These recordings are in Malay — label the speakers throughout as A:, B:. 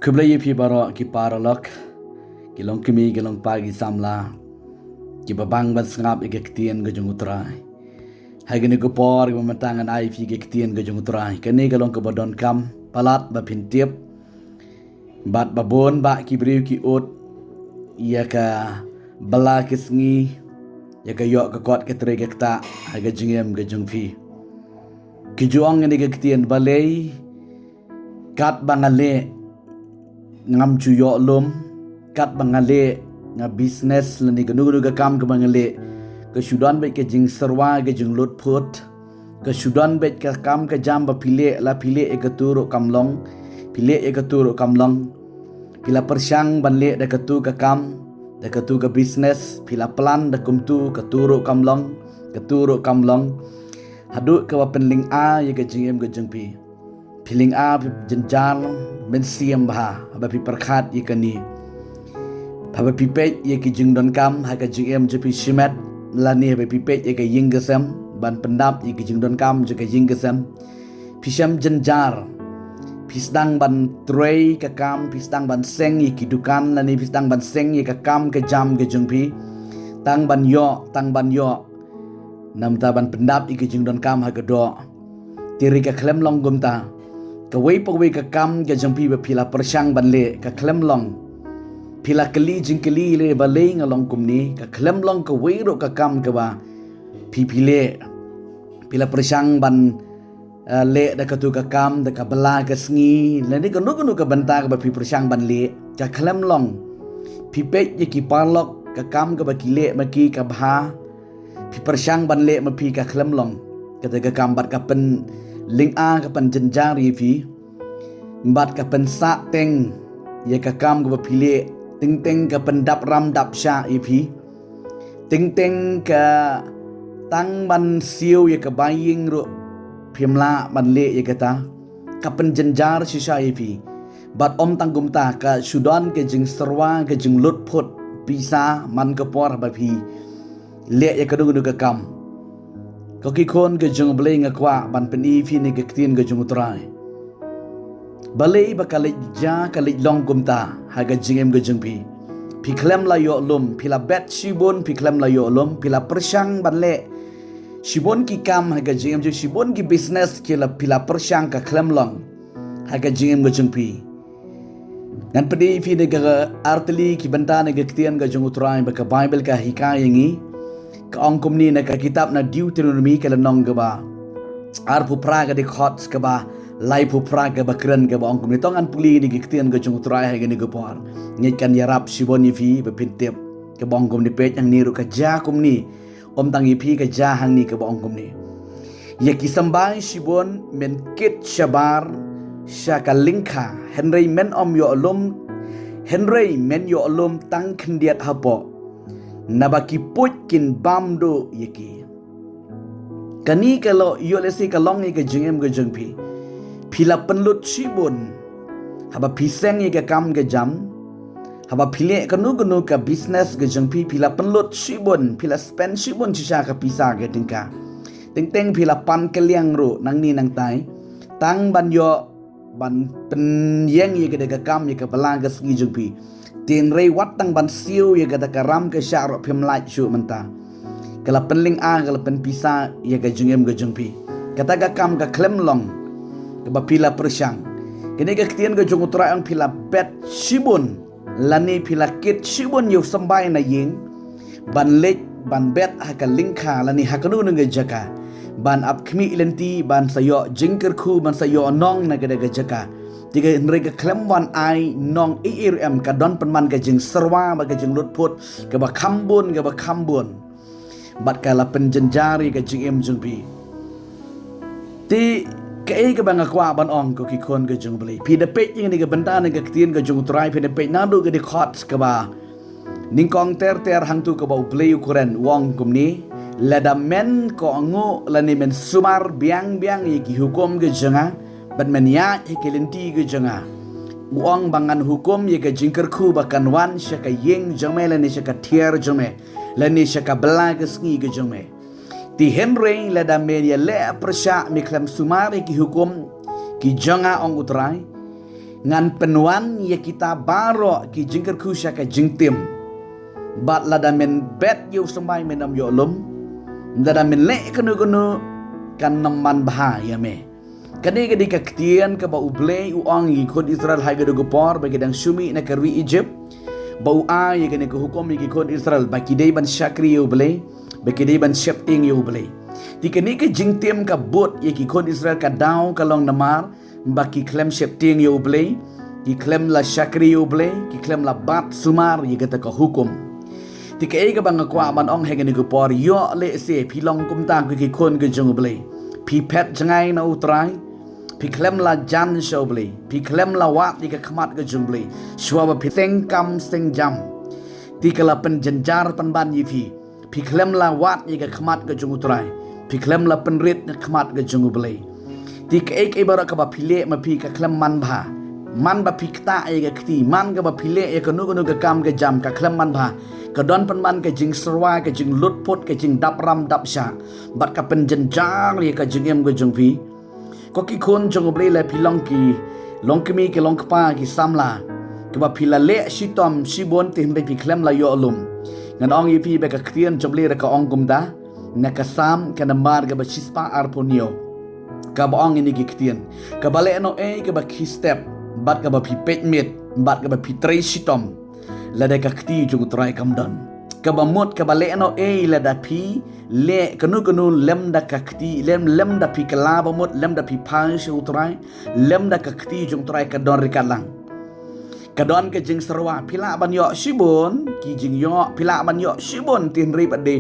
A: Kublai pi baro ki paralok kilong kimi kilong pagi samla ki babang bat sngap iketien ga jungutrai hagini ko por ga matangan ai fi iketien ga jungutrai kani kilong ko badon kam palat ba pintiep bat babon ba ki briu ki ot ia ka bala kisngi ya ka yok ka kot ka tre ka ta haga jingem ga jungfi ki juang ni ga ketien balei kat bangale ngam chu yo lom kat bangale nga business lani ganu ga kam ka bangale ka sudan be ke jing serwa ga jing lot phut ka sudan be ka kam ka jam ba pile la pile e ka turo kamlong pile e ka turo kamlong pila persyang banle da ka tu ka kam da ka tu ka business pila plan da kum tu ka turo kamlong hadu ka wa penling a ye ka jingem ga jingpi piling a jenjal men siam bah aba pi perkhat ye kani aba pi pe ye ki jing don kam ha ka jing em je pi shimet lani aba pi pe ye ka ying gesem ban pendap ye ki jing don kam je ka ying gesem pi sham jenjar pi sedang ban trei ka kam pi sedang ban seng ye ki dukan lani pi sedang ban seng ye ka kam ka jam ke jing pi tang ban yo nam ta ban pendap ye ki jing don kam ha ka do tiri ka klem long gum ta ka wei ka kam ga jampi ba pila persyang banle ka klem long pila keli jingkeli le bale ngalong kumni ka klem long ka wei ro ka kam ka ba pipile pila persyang ban le da ka tu ka kam da ka bala ka sngi le ni ka nu ka banta ka ba pi persyang ban le ka klem long pipe ye ki parlok ka kam ka ba kile ma ki ka bha pi persyang ban le ma pi ka klem long ka ka kam bat ka pen ling a ka pan jenjari fi mbat ka pen sa teng ye ka kam ka pile ting ka pen dap ram dap sha ipi ting ka tang ban siu ye ka baying ro phimla ban le ye ka ta ka pen jenjar shisha ipi bat om tanggum ta ka sudan ke jing serwa ke jing lut phut bisa man ka por ba phi le ye ka du ka kam ko ki khon ke jung blei nga kwa ban pen i fi ni ke tien ke jung trai balei ba kale ja kale long gumta ha ga jingem ke jung pi klem la yo lum pi la bet shibon pi klem la yo lum pi la persyang ban le shibon ki kam ha ga jingem je shibon ki business ki la pi la persyang ka klem long ha ga jingem ke jung ngan pedi fi ni ga artli ki banta ni ke tien ke jung trai ba ka bible ka hikayat ngi ka ongkum ni na ka kitab na Deuteronomy ka lanong ka ba arpu praga di khots ka ba lai pu praga ba kren ka ba ongkum ni tongan puli ni giktian ka chung trai ha gani ka por ngit kan yarap siboni fi ba pintep ka ba ongkum ni pet yang niru ka ja kum ni om tangi fi ka ja hang ni ka ba ongkum ni ya kisambai sibon men kit shabar shaka linkha henry men om yo alum tang khndiat hapo nabaki putkin bamdo yeki kani kalau yo lesi kalong ni ke jengem ke jengpi pila penlut sibun haba piseng ye ke kam ke jam haba pile kanu ka business ke jengpi pila penlut sibun pila spend sibun sisa ka pisa ke tingka ting pila pan ke liang ru nang ni nang tai tang ban yo ban pen yeng ye ke de kam ye ke balang ke sgi jengpi tin rei wat tang ban siu ye kata karam ke syarok phim lai shu menta kala penling a kala pen pisa ye ka jungem ga jungpi kata ga kam ga klem long ke ba pila persyang kini ga ktien ga jung utra ang pila bet shibun lani pila kit shibun yu sambai na ying ban lek ban bet ha ka lingkha lani hakanu nga jaka ban ap khmi ilenti ban sayo jingker khu ban sayo nong na ga jaka tiga mereka klem wan ai nong IRM ka don penman ka jing serwa ba ka jing lut put ka ba kambun bat kala penjenjari ka jing em jung pi ti ka e ka banga kwa ban ong ko ki kon ka jung beli pi de pet ni ka benta ni ka tien ka jung trai pi de pet na du ka di khot ka ba ning kong ter hang tu ka ba play ukuran wong kumni lada men ko angu lani men sumar biang ye ki hukum ka jenga ban menia ikelenti ge janga uang bangan hukum ye ke jingker khu bakan wan shaka yeng jame lani shaka tier jame lani shaka bela ke sngi ge jame ti henry la da media le persya miklam sumari ki hukum ki janga ong utrai ngan penuan ya kita baro ki jingker ku sya ka jingtim bat lada men bet yu semai menam yo lum dada men le kenu kan naman bahaya me kani gadi ka ktian ka ba uble u ang i kon Israel hai gado gopor bagi dang sumi na karwi Egypt ba u ai gani ko hukum i kon Israel bagi dei ban syakri yu ble bagi dei ban shepting yu ble ti kani ka jingtim ka bot ye ki kon Israel ka daw ka long namar baki klem shepting yu ble ki klem la syakri yu ble ki klem la bat sumar ye kata ka hukum ti ka ga bang kwa man ong hegen ko por yo le se pi long kum tang ki kon ke jong ble pi pet jangai na utrai pi klem la jan show ble pi klem la wat ye ka khmat ke jong ble shwa ba pi seng kam seng jam ti ka la pen janjar pan ban yi pi klem la wat ye ka khmat ke jong utrai pi klem la pen rit khmat ke jong ble ti ka bara ka ba phile ma pi ka klem man ba pikta ye ka kti man ka ba phile ye ka nu ka kam ka jam ka klem man ba ka don pan man ka jing serwa ka jing lut pot ka jing dap ram dap sha bat ka pen jenjang ye ka jing em ka jong pi ko ki khon jong ble la pi long ki mi ki long pa ki samla ka ba phila le shitom shibon te himbe pi klem la yo alum ngan ong ye pi be ka ktian jong ble ka ong kum da na ka sam ka na mar ka ba chispa arponio ka ba ong ini ki ktian ka ba le no ka ba ki step bat ka ba pi pet mit bat ka ba pi tre shitom la da ka kti ju trai kam don ka ba mot ka ba le no la da pi le kanu lem da ka kti lem da pi kala ba mot lem da pi pa shu trai lem da ka kti ju trai ka don rikalang ka don ka jing serwa pila ban yo shibon ki jing yo pila ban yo shibon tin ri ba de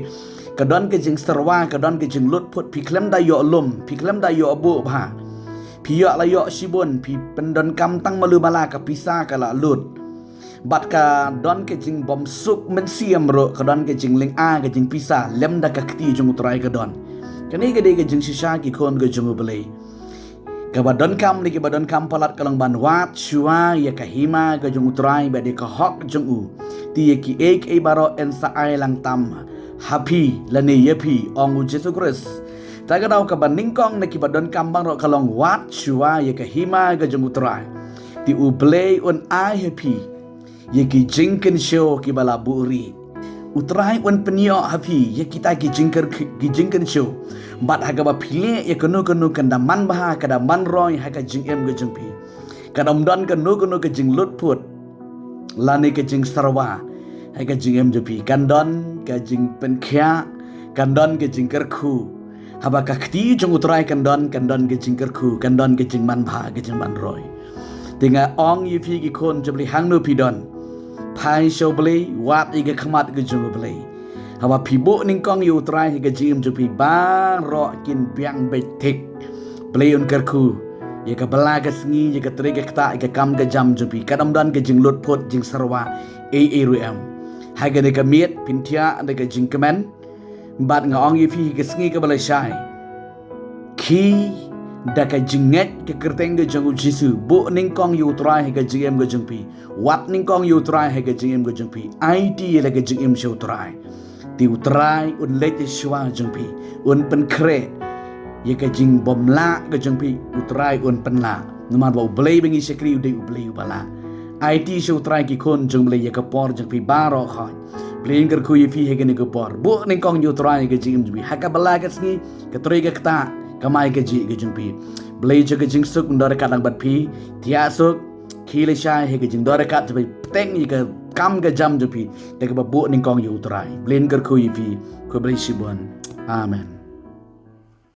A: ka don ka jing serwa ka don ka jing lut put pi klem da yo lum pi klem da yo bu ba pi yo la yo shibon pi pendon kam tang malu mala ka pisa ka la lut bat ka don ke jing bom suk men siam ro ka don ke jing ling a ke jing pisa lem da ka kti jung utrai ka don kani ke de ke jing shisha ki kon ke jung bele ka ba don kam ni ke ba don kam palat ka lang ban wat shua ya ka hima ka jung utrai ba de ka hok jung u ti ye ki ek e baro en sa ai lang tam happy la ne ye pi ong u Jesus Christ ta ka daw ka ba ningkong na ki ba don kam bang ro ka long wat shua ya ka hima ka jung utrai ti u ble on ai happy ye ki jingken show ki bala buri utrai wan penyo happy ye kita ki jingken show bat haga ba phile ye kanu kanda man bah kada man roy haga jing em ga jingpi kadam don kanu ka jing lut put lani ka jing sarwa haga jing em jopi kandon ka jing pen khya kandon ka jing kerku haba ka khti jung utrai kandon ka jing kerku kandon ka jing man bah ka jing man roy tinga ong yi phi ki kon jabli hang no pidon pai show blay wat iga khamat ga jung blay hawa pibo ning kong yu trai ga jim ju pi ba ro kin piang be tik blay on kerku ye ka bala ga sngi ye ka tre ga kta ga kam ga jam ju pi kadam dan ga jing lut pot jing sarwa rum ha ga ne ka miet pintia and ga jing kemen bat nga ong yi phi ga sngi ka bala shai ki da ka jinget ke kerteng ga jung jisu bo ning kong yu trai ga jim ga jung pi wat ning kong yu trai ha ga jing ga jung pi it la ga jing show trai ti utrai un le ti shwa jung pi un pen kre ye ka jing bom la ga jung pi utrai un pen la numan ba blay bengi sekri u de u blay bala it show trai ki kon jung blay ye ka por jung pi baro kha playing kar khu ye fi he ga ne ka por bo ning kong yu trai ga jing bi ha ka bala ga sngi ka tre ga kta kamai ka ji ga jung pi blay je ga jing suk ndor ka lang bat pi tia suk khile sha he ga jing dor ka jbai teng yi ka kam ga jam ju pi de ka ba bo ning kong yu trai blin kar khu yi pi ko blay shibon amen.